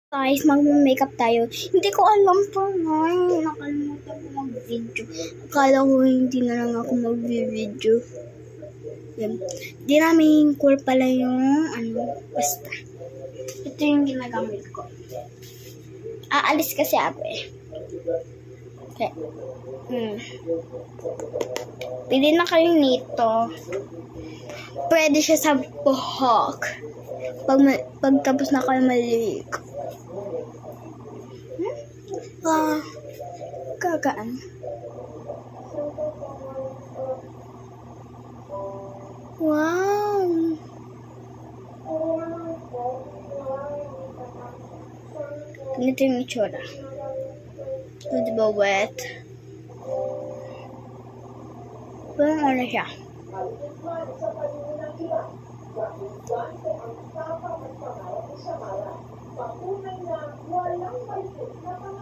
Guys, mag-makeup tayo. Hindi ko alam pa nga. Nakalimutan ko mag-video. Akala ko hindi na lang ako mag-video. Yan. Di namin cool pala yung basta. Ito yung ginagamit ko. Aalis kasi ako eh. Okay. Pili na kayo nito. Pwede siya sa buhok. Pag tapos na kayo maligo. Gagaan. Wow! Ganito yung itsura. So, diba wet? Parang ano siya?